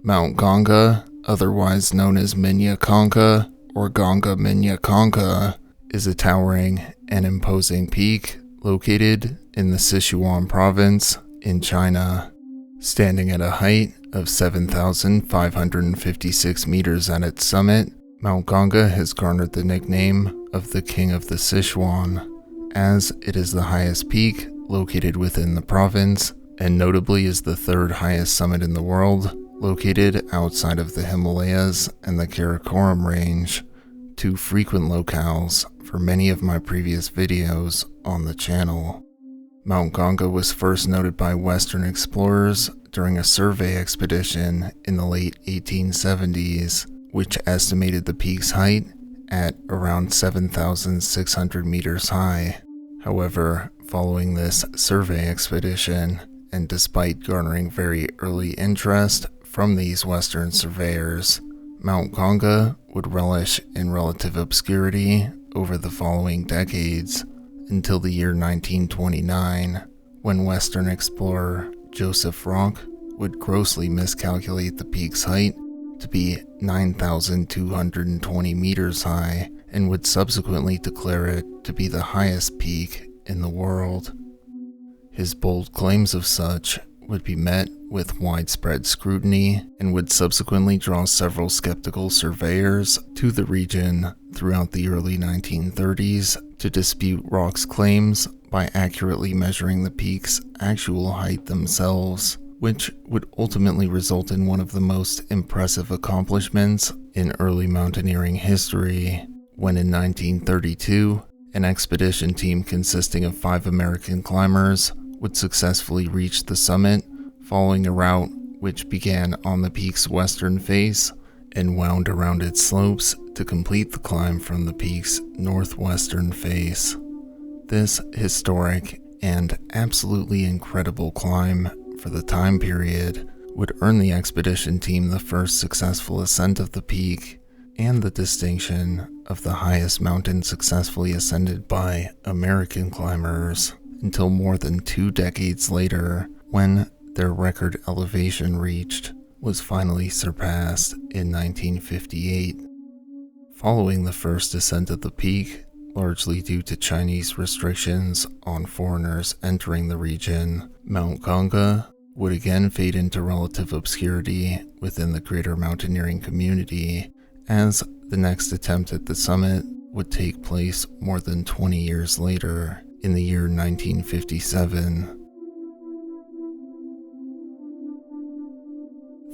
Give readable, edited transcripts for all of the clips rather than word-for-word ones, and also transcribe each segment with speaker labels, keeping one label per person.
Speaker 1: Mount Gongga, otherwise known as Minya Konka or Gongga Minya Konka, is a towering and imposing peak located in the Sichuan province in China. Standing at a height of 7,556 meters at its summit, Mount Gongga has garnered the nickname of the King of the Sichuan, as it is the highest peak located within the province, and notably is the third highest summit in the world, located outside of the Himalayas and the Karakoram range, two frequent locales for many of my previous videos on the channel. Mount Gongga was first noted by Western explorers during a survey expedition in the late 1870s, which estimated the peak's height at around 7,600 meters high. However, following this survey expedition, and despite garnering very early interest from these Western surveyors, Mount Gongga would relish in relative obscurity over the following decades, until the year 1929, when Western explorer Joseph Rock would grossly miscalculate the peak's height to be 9,220 meters high and would subsequently declare it to be the highest peak in the world. His bold claims of such would be met with widespread scrutiny and would subsequently draw several skeptical surveyors to the region throughout the early 1930s to dispute Rock's claims by accurately measuring the peak's actual height themselves, which would ultimately result in one of the most impressive accomplishments in early mountaineering history, when in 1932, an expedition team consisting of 5 American climbers would successfully reach the summit following a route which began on the peak's western face and wound around its slopes to complete the climb from the peak's northwestern face. This historic and absolutely incredible climb for the time period would earn the expedition team the first successful ascent of the peak and the distinction of the highest mountain successfully ascended by American climbers, until more than 2 decades later, when their record elevation reached was finally surpassed in 1958. Following the first ascent of the peak, largely due to Chinese restrictions on foreigners entering the region, Mount Gongga would again fade into relative obscurity within the greater mountaineering community, as the next attempt at the summit would take place more than 20 years later, in the year 1957.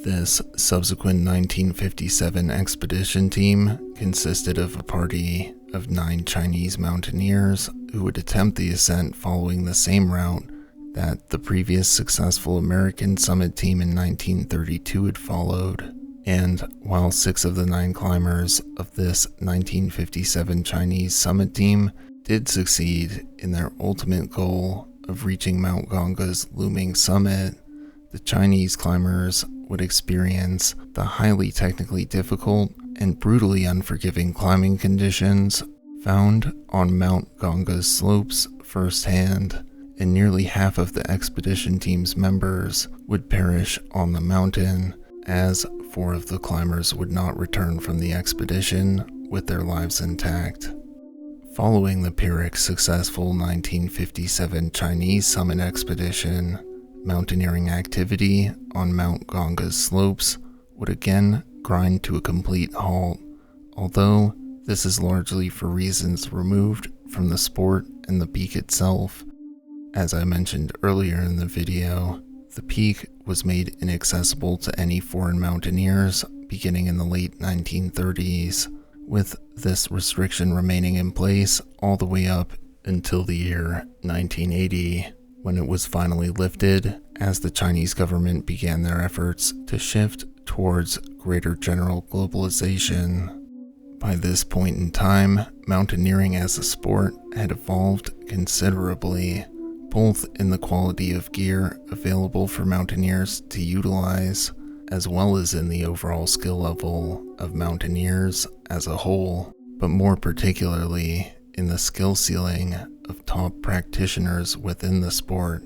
Speaker 1: This subsequent 1957 expedition team consisted of a party of 9 Chinese mountaineers who would attempt the ascent following the same route that the previous successful American summit team in 1932 had followed. And while 6 of the 9 climbers of this 1957 Chinese summit team did succeed in their ultimate goal of reaching Mount Gongga's looming summit, the Chinese climbers would experience the highly technically difficult and brutally unforgiving climbing conditions found on Mount Gongga's slopes firsthand, and nearly half of the expedition team's members would perish on the mountain, as 4 of the climbers would not return from the expedition with their lives intact. Following the Pyrrhic's successful 1957 Chinese summit expedition, mountaineering activity on Mount Gongga's slopes would again grind to a complete halt, although this is largely for reasons removed from the sport and the peak itself. As I mentioned earlier in the video, the peak was made inaccessible to any foreign mountaineers beginning in the late 1930s, with this restriction remaining in place all the way up until the year 1980, when it was finally lifted as the Chinese government began their efforts to shift towards greater general globalization. By this point in time, mountaineering as a sport had evolved considerably, both in the quality of gear available for mountaineers to utilize, as well as in the overall skill level of mountaineers as a whole, but more particularly in the skill ceiling of top practitioners within the sport,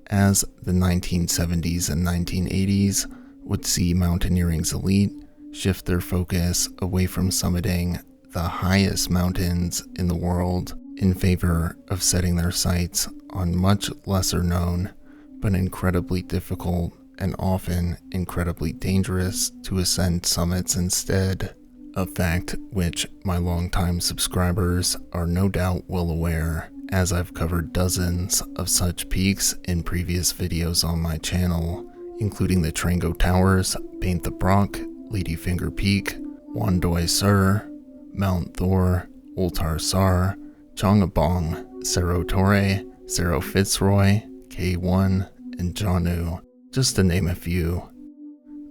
Speaker 1: as the 1970s and 1980s would see mountaineering's elite shift their focus away from summiting the highest mountains in the world in favor of setting their sights on much lesser known but incredibly difficult and often incredibly dangerous to ascend summits instead, a fact which my longtime subscribers are no doubt well aware, as I've covered dozens of such peaks in previous videos on my channel, including the Trango Towers, Paint the Brock, Ladyfinger Peak, Wandoi Sur, Mount Thor, Ultar Sar, Chongabong, Cerro Torre, Cerro Fitzroy, K1, and Janu, just to name a few.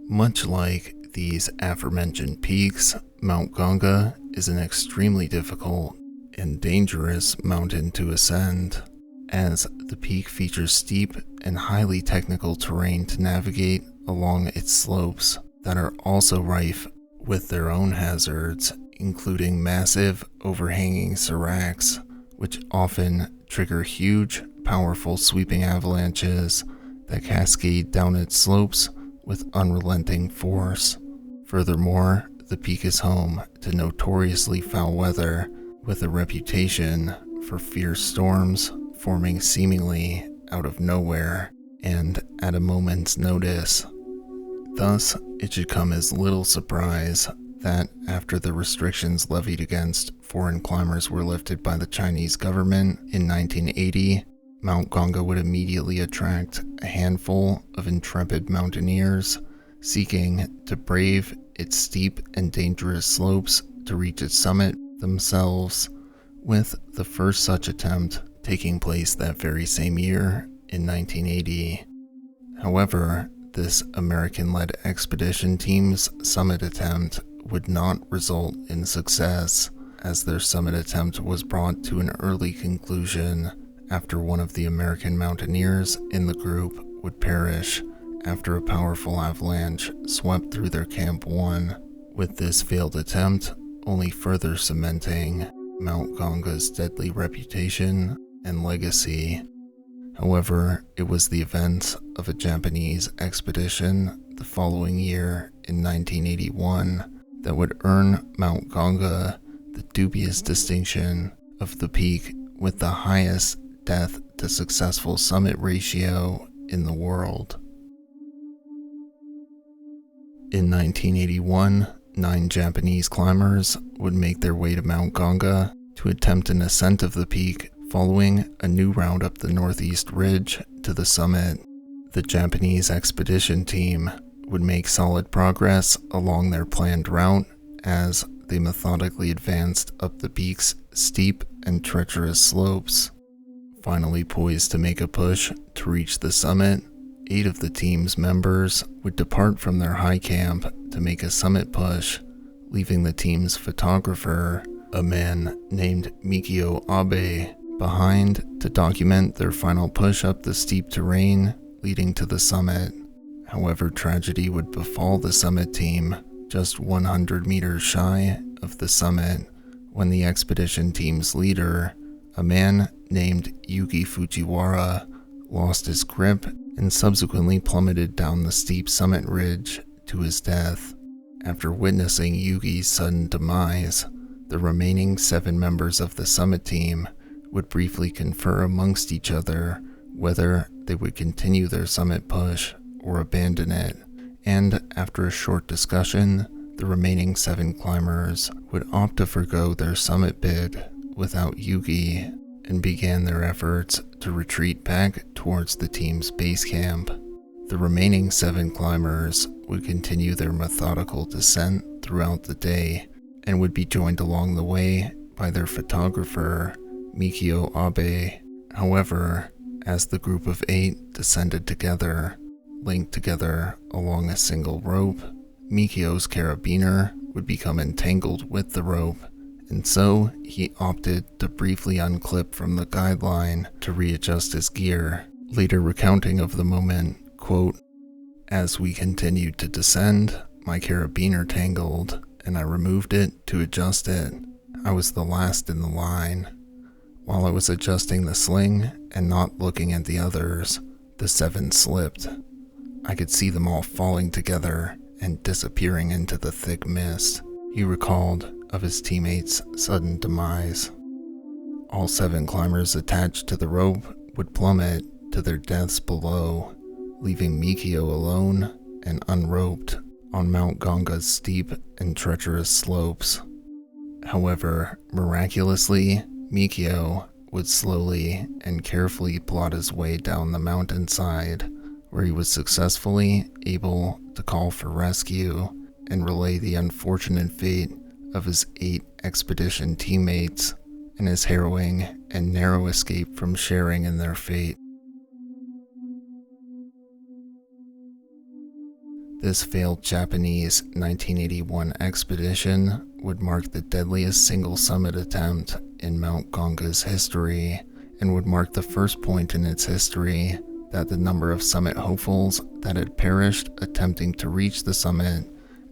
Speaker 1: Much like these aforementioned peaks, Mount Gongga is an extremely difficult and dangerous mountain to ascend, as the peak features steep and highly technical terrain to navigate along its slopes that are also rife with their own hazards, including massive overhanging seracs, which often trigger huge, powerful sweeping avalanches that cascade down its slopes with unrelenting force. Furthermore, the peak is home to notoriously foul weather, with a reputation for fierce storms forming seemingly out of nowhere and at a moment's notice. Thus, it should come as little surprise that after the restrictions levied against foreign climbers were lifted by the Chinese government in 1980, Mount Gongga would immediately attract a handful of intrepid mountaineers seeking to brave its steep and dangerous slopes to reach its summit themselves, with the first such attempt taking place that very same year in 1980. However, this American-led expedition team's summit attempt would not result in success, as their summit attempt was brought to an early conclusion after one of the American mountaineers in the group would perish after a powerful avalanche swept through their Camp 1, with this failed attempt only further cementing Mount Gongga's deadly reputation and legacy. However, it was the events of a Japanese expedition the following year in 1981 that would earn Mount Gongga the dubious distinction of the peak with the highest death to successful summit ratio in the world. In 1981, 9 Japanese climbers would make their way to Mount Gongga to attempt an ascent of the peak following a new route up the northeast ridge to the summit. The Japanese expedition team would make solid progress along their planned route as they methodically advanced up the peak's steep and treacherous slopes. Finally poised to make a push to reach the summit, 8 of the team's members would depart from their high camp to make a summit push, leaving the team's photographer, a man named Mikio Abe, behind to document their final push up the steep terrain leading to the summit. However, tragedy would befall the summit team just 100 meters shy of the summit when the expedition team's leader, a man named Yuki Fujiwara, lost his grip and subsequently plummeted down the steep summit ridge to his death. After witnessing Yuki's sudden demise, the remaining 7 members of the summit team would briefly confer amongst each other whether they would continue their summit push or abandon it, and after a short discussion, the remaining 7 climbers would opt to forgo their summit bid without Yuki and began their efforts to retreat back towards the team's base camp. The remaining 7 climbers would continue their methodical descent throughout the day and would be joined along the way by their photographer, Mikio Abe. However, as the group of 8 descended together, linked together along a single rope, Mikio's carabiner would become entangled with the rope, and so he opted to briefly unclip from the guideline to readjust his gear, later recounting of the moment, quote, "As we continued to descend, my carabiner tangled, and I removed it to adjust it. I was the last in the line. While I was adjusting the sling and not looking at the others, the 7 slipped. I could see them all falling together and disappearing into the thick mist. He recalled of his teammates' sudden demise. All 7 climbers attached to the rope would plummet to their deaths below, leaving Mikio alone and unroped on Mount Gongga's steep and treacherous slopes. However, miraculously, Mikio would slowly and carefully plod his way down the mountainside, where he was successfully able to call for rescue and relay the unfortunate fate of his 8 expedition teammates and his harrowing and narrow escape from sharing in their fate. This failed Japanese 1981 expedition would mark the deadliest single summit attempt in Mount Gongga's history, and would mark the first point in its history that the number of summit hopefuls that had perished attempting to reach the summit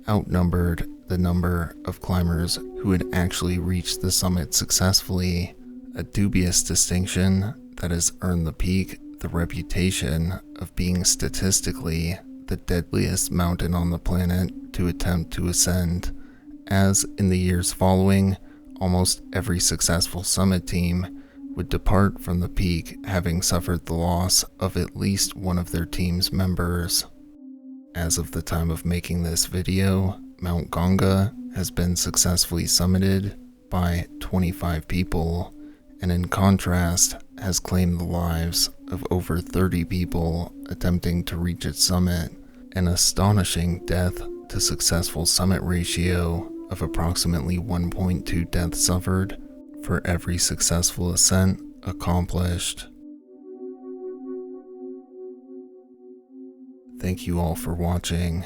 Speaker 1: outnumbered the number of climbers who had actually reached the summit successfully, a dubious distinction that has earned the peak the reputation of being statistically the deadliest mountain on the planet to attempt to ascend, as in the years following, almost every successful summit team would depart from the peak having suffered the loss of at least one of their team's members. As of the time of making this video, Mount Gongga has been successfully summited by 25 people, and in contrast has claimed the lives of over 30 people attempting to reach its summit, an astonishing death to successful summit ratio of approximately 1.2 deaths suffered for every successful ascent accomplished. Thank you all for watching.